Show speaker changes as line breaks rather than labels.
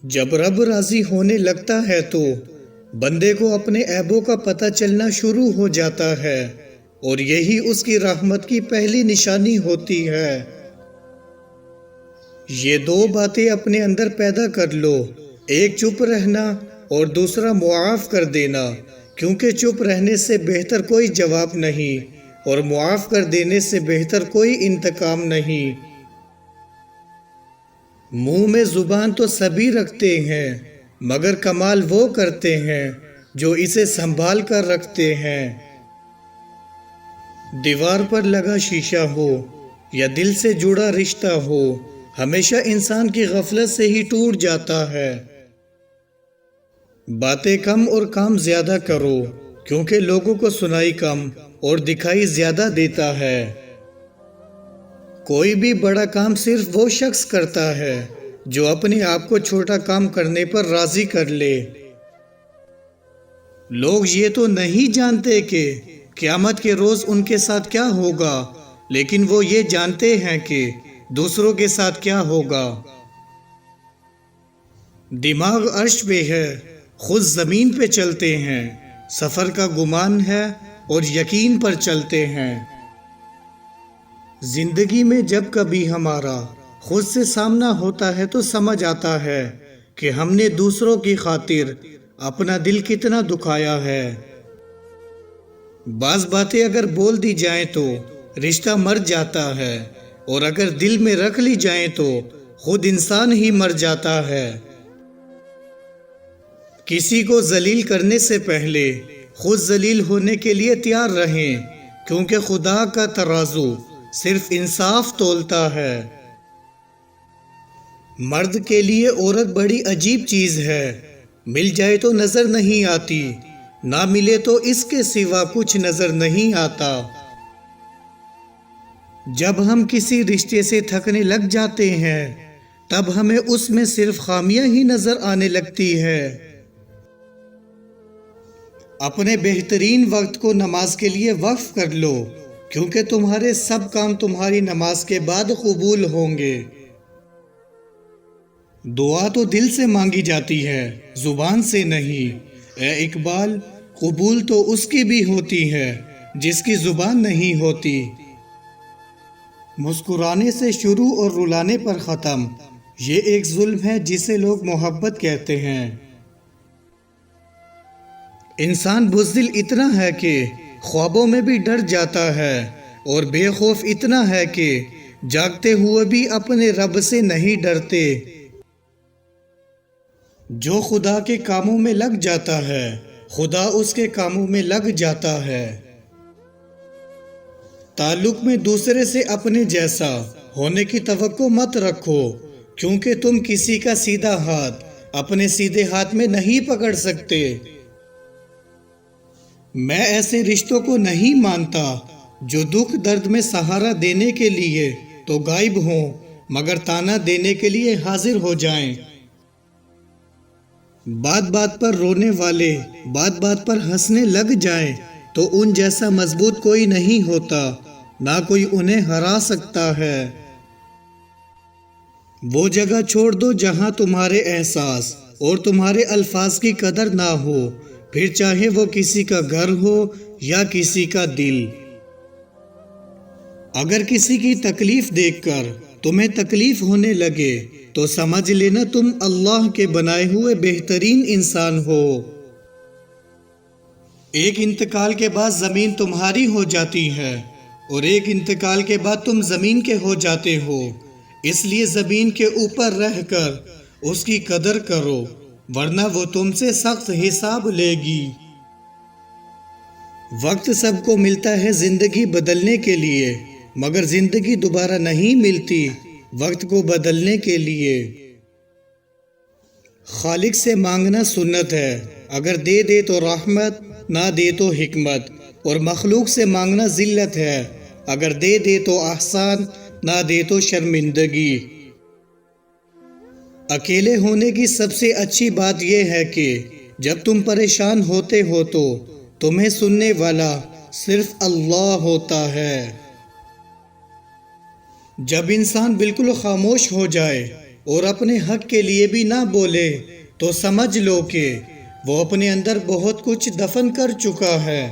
جب رب راضی ہونے لگتا ہے تو بندے کو اپنے عیبوں کا پتہ چلنا شروع ہو جاتا ہے اور یہی اس کی رحمت کی پہلی نشانی ہوتی ہے۔ یہ دو باتیں اپنے اندر پیدا کر لو، ایک چپ رہنا اور دوسرا معاف کر دینا، کیونکہ چپ رہنے سے بہتر کوئی جواب نہیں اور معاف کر دینے سے بہتر کوئی انتقام نہیں۔ منہ میں زبان تو سبھی رکھتے ہیں مگر کمال وہ کرتے ہیں جو اسے سنبھال کر رکھتے ہیں۔ دیوار پر لگا شیشہ ہو یا دل سے جڑا رشتہ ہو، ہمیشہ انسان کی غفلت سے ہی ٹوٹ جاتا ہے۔ باتیں کم اور کام زیادہ کرو، کیونکہ لوگوں کو سنائی کم اور دکھائی زیادہ دیتا ہے۔ کوئی بھی بڑا کام صرف وہ شخص کرتا ہے جو اپنے آپ کو چھوٹا کام کرنے پر راضی کر لے۔ لوگ یہ تو نہیں جانتے کہ قیامت کے روز ان کے ساتھ کیا ہوگا، لیکن وہ یہ جانتے ہیں کہ دوسروں کے ساتھ کیا ہوگا۔ دماغ عرش پہ ہے، خود زمین پہ چلتے ہیں، سفر کا گمان ہے اور یقین پر چلتے ہیں۔ زندگی میں جب کبھی ہمارا خود سے سامنا ہوتا ہے تو سمجھ آتا ہے کہ ہم نے دوسروں کی خاطر اپنا دل کتنا دکھایا ہے۔ بعض باتیں اگر بول دی جائیں تو رشتہ مر جاتا ہے، اور اگر دل میں رکھ لی جائیں تو خود انسان ہی مر جاتا ہے۔ کسی کو ذلیل کرنے سے پہلے خود ذلیل ہونے کے لیے تیار رہیں، کیونکہ خدا کا ترازو صرف انصاف تولتا ہے۔ مرد کے لیے عورت بڑی عجیب چیز ہے، مل جائے تو نظر نہیں آتی، نہ ملے تو اس کے سوا کچھ نظر نہیں آتا۔ جب ہم کسی رشتے سے تھکنے لگ جاتے ہیں تب ہمیں اس میں صرف خامیاں ہی نظر آنے لگتی ہے۔ اپنے بہترین وقت کو نماز کے لیے وقف کر لو، کیونکہ تمہارے سب کام تمہاری نماز کے بعد قبول ہوں گے۔ دعا تو دل سے مانگی جاتی ہے، زبان سے نہیں۔ اے اقبال، قبول تو اس کی بھی ہوتی ہے جس کی زبان نہیں ہوتی۔ مسکرانے سے شروع اور رلانے پر ختم، یہ ایک ظلم ہے جسے لوگ محبت کہتے ہیں۔ انسان بزدل اتنا ہے کہ خوابوں میں بھی ڈر جاتا ہے، اور بے خوف اتنا ہے کہ جاگتے ہوئے بھی اپنے رب سے نہیں ڈرتے۔ جو خدا کے کاموں میں لگ جاتا ہے، خدا اس کے کاموں میں لگ جاتا ہے۔ تعلق میں دوسرے سے اپنے جیسا ہونے کی توقع مت رکھو، کیونکہ تم کسی کا سیدھا ہاتھ اپنے سیدھے ہاتھ میں نہیں پکڑ سکتے۔ میں ایسے رشتوں کو نہیں مانتا جو دکھ درد میں سہارا دینے کے لیے تو غائب ہوں مگر تانا دینے کے لیے حاضر ہو جائیں۔ بات بات پر رونے والے بات بات پر ہنسنے لگ جائیں تو ان جیسا مضبوط کوئی نہیں ہوتا، نہ کوئی انہیں ہرا سکتا ہے۔ وہ جگہ چھوڑ دو جہاں تمہارے احساس اور تمہارے الفاظ کی قدر نہ ہو، پھر چاہے وہ کسی کا گھر ہو یا کسی کا دل۔ اگر کسی کی تکلیف دیکھ کر تمہیں تکلیف ہونے لگے تو سمجھ لینا تم اللہ کے بنائے ہوئے بہترین انسان ہو۔ ایک انتقال کے بعد زمین تمہاری ہو جاتی ہے اور ایک انتقال کے بعد تم زمین کے ہو جاتے ہو، اس لیے زمین کے اوپر رہ کر اس کی قدر کرو، ورنہ وہ تم سے سخت حساب لے گی۔ وقت سب کو ملتا ہے زندگی بدلنے کے لیے، مگر زندگی دوبارہ نہیں ملتی وقت کو بدلنے کے لیے۔ خالق سے مانگنا سنت ہے، اگر دے دے تو رحمت، نہ دے تو حکمت، اور مخلوق سے مانگنا ذلت ہے، اگر دے دے تو احسان، نہ دے تو شرمندگی۔ اکیلے ہونے کی سب سے اچھی بات یہ ہے کہ جب تم پریشان ہوتے ہو تو تمہیں سننے والا صرف اللہ ہوتا ہے۔ جب انسان بالکل خاموش ہو جائے اور اپنے حق کے لیے بھی نہ بولے تو سمجھ لو کہ وہ اپنے اندر بہت کچھ دفن کر چکا ہے۔